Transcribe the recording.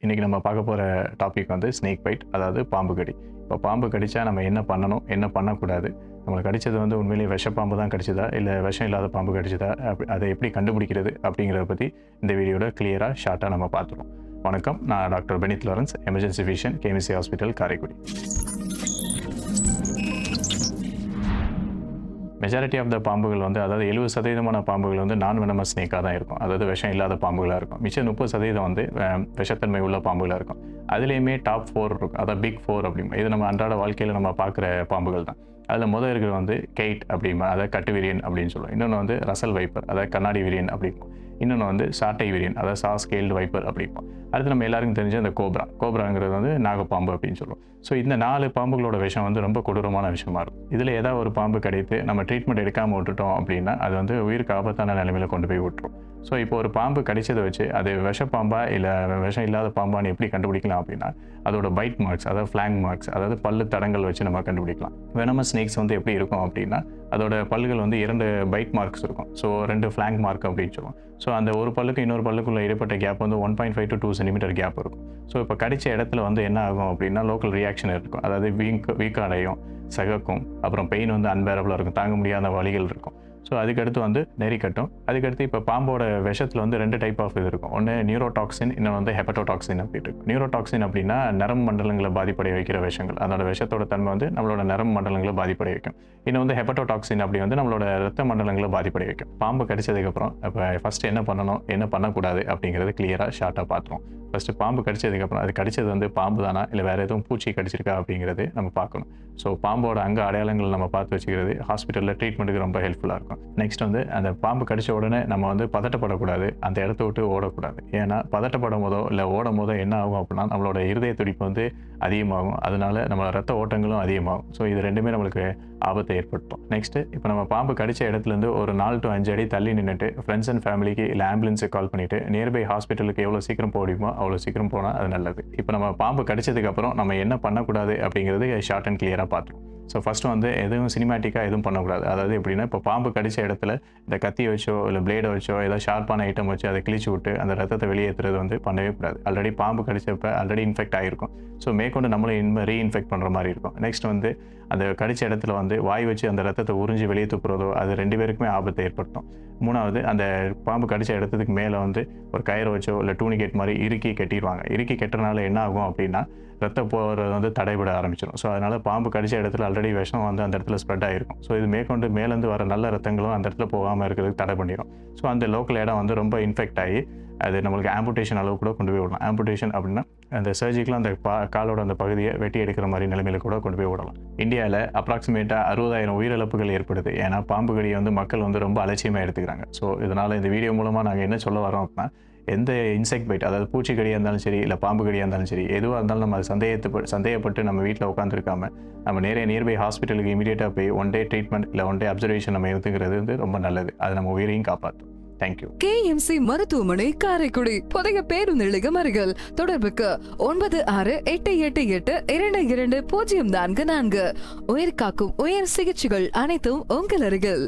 இன்றைக்கி நம்ம பார்க்க போகிற டாபிக் வந்து ஸ்னேக் பைட், அதாவது பாம்பு கடி. இப்போ பாம்பு கடித்தா நம்ம என்ன பண்ணணும், என்ன பண்ணக்கூடாது, நம்மளை கடித்தது வந்து உண்மையிலேயே விஷப்பாம்பு தான் கடிச்சதா இல்லை விஷம் இல்லாத பாம்பு கடிச்சதா, அதை எப்படி கண்டுபிடிக்கிறது அப்படிங்கிறத பற்றி இந்த வீடியோட கிளியராக ஷார்ட்டாக நம்ம பார்த்துருவோம். வணக்கம், நான் doctor Benith Lawrence, emergency physician, KMC hospital, Karaikudi. Majority of the பாம்புகள் வந்து, அதாவது 70% பாம்புகள் வந்து நான் வெனமஸ் ஸ்னேக்காக தான் இருக்கும், அதாவது விஷம் இல்லாத பாம்புகளாக இருக்கும். மிச்சம் 30% வந்து விஷத்தன்மை உள்ள பாம்புகளாக இருக்கும். அதுலேயுமே டாப் 4 இருக்கும், அதாவது பிக் 4 அப்படிமா. இது நம்ம அன்றாட வாழ்க்கையில் நம்ம பார்க்குற பாம்புகள் தான். அதில் முதல் இருக்கிறது வந்து கெய்ட் அப்படிமா, அதாவது கட்டு விரியன் அப்படின்னு சொல்லுவோம். இன்னொன்று வந்து ரசல் வைப்பர், அதாவது கண்ணாடி விரியன் அப்படிப்போம். இன்னொன்று வந்து சாட்டை விரியன், அதாவது ஸ்கேல்டு வைப்பர் அப்படிப்போம். அடுத்து நம்ம எல்லாருக்கும் தெரிஞ்ச அந்த கோப்ராங்கிறது வந்து நாகப்பாம்பு அப்படின்னு சொல்லுவோம். ஸோ இந்த 4 பாம்புகளோட விஷம் வந்து ரொம்ப கொடூரமான விஷயமா இருக்கும். இதில் ஏதாவது ஒரு பாம்பு கடித்து நம்ம ட்ரீட்மெண்ட் எடுக்காமல் விட்டுட்டோம் அப்படின்னா அது வந்து உயிருக்கு ஆபத்தான நிலைமையில கொண்டு போய் விட்டுரும். ஸோ இப்போ ஒரு பாம்பு கடிச்சதை வச்சு அது விஷப்பாம்பா இல்லை விஷம் இல்லாத பாம்பான்னு எப்படி கண்டுபிடிக்கலாம் அப்படின்னா, அதோட பைட் மார்க்ஸ், அதாவது ஃப்ளாங் மார்க்ஸ், அதாவது பல்லு தடங்கள் வச்சு நம்ம கண்டுபிடிக்கலாம். வெனமஸ் ஸ்னேக்ஸ் வந்து எப்படி இருக்கும் அப்படின்னா, அதோட பல்லுகள் வந்து 2 பைட் மார்க்ஸ் இருக்கும். ஸோ 2 ஃப்ளாங் மார்க் அப்படின்னு சொல்லுவோம். ஸோ அந்த ஒரு பல்லுக்கு இன்னொரு பல்லுக்குள்ள இடைப்பட்ட கேப் வந்து 1.5 to 2 சென்டிமீட்டர் கேப் இருக்கும். ஸோ இப்போ கடிச்ச இடத்துல வந்து என்ன ஆகும் அப்படின்னா, லோக்கல் ரியாக்ஷன் இருக்கும், அதாவது வீக் அடையும், சகக்கும், அப்புறம் பெயின் வந்து அன்பேரபிளாக இருக்கும், தாங்க முடியாத வலிகள் இருக்கும். ஸோ அதுக்கடுத்து வந்து நெறி கட்டும். அதுக்கடுத்து இப்போ பாம்போட விஷத்தில் வந்து 2 டைப் ஆஃப் இது இருக்கும். ஒன்று நியூரோடாக்சின், இன்னொன்று வந்து ஹெப்படோடாக்சின் அப்படின்னு இருக்கும். நியூரோடாக்சின் அப்படின்னா நரம்பு மண்டலங்களை பாதிப்படைய வைக்கிற விஷங்கள். அதோட விஷத்தோட தன்மை வந்து நம்மளோட நரம்பு மண்டலங்களை பாதிப்படைய வைக்கும். இன்னும் வந்து ஹெப்படோடாக்சின் அப்படி வந்து நம்மளோட ரத்த மண்டலங்களை பாதிப்படைய வைக்கும். பாம்பு கடிச்சதுக்கப்புறம் இப்போ ஃபஸ்ட்டு என்ன பண்ணணும், என்ன பண்ணக்கூடாது அப்படிங்கிறது கிளியராக ஷார்ட்டாக பார்த்துருவோம். ஃபஸ்ட்டு பாம்பு கடிச்சதுக்கப்புறம் அது கடிச்சது வந்து பாம்பு தானா இல்லை வேறு எதுவும் பூச்சி கடிச்சிருக்கா அப்படிங்கிறது நம்ம பார்க்கணும். ஸோ பாம்போட அங்க அடையாளங்கள் நம்ம பார்த்து வச்சுக்கிறது ஹாஸ்பிட்டலில் ட்ரீட்மெண்ட்டுக்கு ரொம்ப ஹெல்ப்ஃபுல்லாக இருக்கும். நெக்ஸ்ட் வந்து அந்த பாம்பு கடிச்ச உடனே நம்ம வந்து பதட்டப்படக்கூடாது, அந்த இடத்த விட்டு ஓடக்கூடாது. ஏன்னா பதட்டப்படும் போதோ இல்லை ஓடும் போதோ என்ன ஆகும் அப்படின்னா, நம்மளோட இருதய துடிப்பு வந்து அதிகமாகும், அதனால நம்ம ரத்த ஓட்டங்களும் அதிகமாகும். ஸோ இது ரெண்டுமே நம்மளுக்கு ஆபத்தை ஏற்படுத்தும். நெக்ஸ்ட்டு இப்போ நம்ம பாம்பு கடிச்ச இடத்துலேருந்து ஒரு 4 to 5 அடி தள்ளி நின்றுட்டு ஃப்ரெண்ட்ஸ் அண்ட் ஃபேமிலிக்கு இல்லை ஆம்புலன்ஸுக்கு கால் பண்ணிவிட்டு நியர்பை ஹாஸ்பிட்டலுக்கு எவ்வளோ சீக்கிரம் போக முடியுமோ அவ்வளோ சீக்கிரம் போனால் அது நல்லது. இப்போ நம்ம பாம்பு கடிச்சதுக்கப்புறம் நம்ம என்ன பண்ணக்கூடாது அப்படிங்கிறது ஷார்ட் அண்ட் கிளியராக பார்த்துருவோம். ஸோ ஃபஸ்ட்டு வந்து எதுவும் சினிமேட்டிக்காக எதுவும் பண்ணக்கூடாது. அதாவது எப்படின்னா, இப்போ பாம்பு கடிச்ச இடத்துல இந்த கத்தியை வச்சோ இல்லை பிளேடை வச்சோ ஏதோ ஷார்ப்பான ஐட்டம் வச்சு அதை கிழிச்சு விட்டு அந்த ரத்தத்தை வெளியேற்றுறது வந்து பண்ணவே கூடாது. ஆல்ரெடி பாம்பு கடிச்சப்போ ஆல்ரெடி இன்ஃபெக்ட் ஆகிருக்கும். ஸோ மேற்கொண்டு நம்மளும் ரீஇன்ஃபெக்ட் பண்ணுற மாதிரி இருக்கும். நெக்ஸ்ட் வந்து அந்த கடிச்ச இடத்துல வந்து வாய் வச்சு அந்த ரத்தத்தை உறிஞ்சி வெளியே துப்புறதோ அது 2 பேருக்குமே ஆபத்தை ஏற்படுத்தும். 3வது, அந்த பாம்பு கடிச்ச இடத்துக்கு மேலே வந்து ஒரு கயிறை வச்சோ இல்லை டூனிகேட் மாதிரி இறுக்கி கட்டிடுவாங்க. இறுக்கி கட்டுறதுனால என்ன ஆகும் அப்படின்னா, ரத்தம் போகிறது வந்து தடைபட ஆரம்பிச்சிடும். ஸோ அதனால் பாம்பு கடிச்ச இடத்துல ஆல்ரெடி விஷம் வந்து அந்த இடத்துல ஸ்ப்ரெட் ஆகிருக்கும். ஸோ இது மேற்கொண்டு மேலேருந்து வர நல்ல ரத்தங்களும் அந்த இடத்துல போகாமல் இருக்கிறதுக்கு தடை பண்ணிடும். ஸோ அந்த லோக்கல் இடம் வந்து ரொம்ப இன்ஃபெக்ட் ஆகி அது நம்மளுக்கு ஆம்புடேஷன் அளவு கூட கொண்டு போய் விடலாம். ஆம்புடேஷன் அப்படின்னா அந்த சர்ஜிக்கெலாம் அந்த காலோட அந்த பகுதியை வெட்டி எடுக்கிற மாதிரி நிலைமையில கூட கொண்டு போய் விடலாம். இந்தியாவில் அப்ராக்சிமேட்டாக 60,000 உயிரிழப்புகள் ஏற்படுது. ஏன்னா பாம்பு கடியை வந்து மக்கள் வந்து ரொம்ப அலட்சியமாக எடுத்துக்கிறாங்க. ஸோ இதனால் இந்த வீடியோ மூலமாக நாங்கள் என்ன சொல்ல வரோம் அப்படின்னா, எந்த இன்செக்ட் பைட், அதாவது பூச்சிக்கடியாக இருந்தாலும் சரி இல்லை பாம்பு கடியாக இருந்தாலும் சரி, எதுவாக இருந்தாலும் நம்ம அது சந்தேகப்பட்டு நம்ம வீட்டில் உட்காந்துருக்காம நம்ம நியர்பை ஹாஸ்பிட்டலுக்கு இமீடியட்டாக போய் 1 day ட்ரீட்மெண்ட் இல்லை 1 day அப்சர்வேஷன் நம்ம எடுத்துக்கிறது வந்து ரொம்ப நல்லது. அது நம்ம உயிரையும் காப்பாற்றும். தேங்க்யூ. கேஎம்சி மருத்துவமனை, காரைக்குடி. புதிய பேருந்து நிலையம் அருகில். தொடர்புக்கு 9688822244. உயிர் காக்கும் உயர் சிகிச்சைகள் அனைத்தும் உங்கள் அருகில்.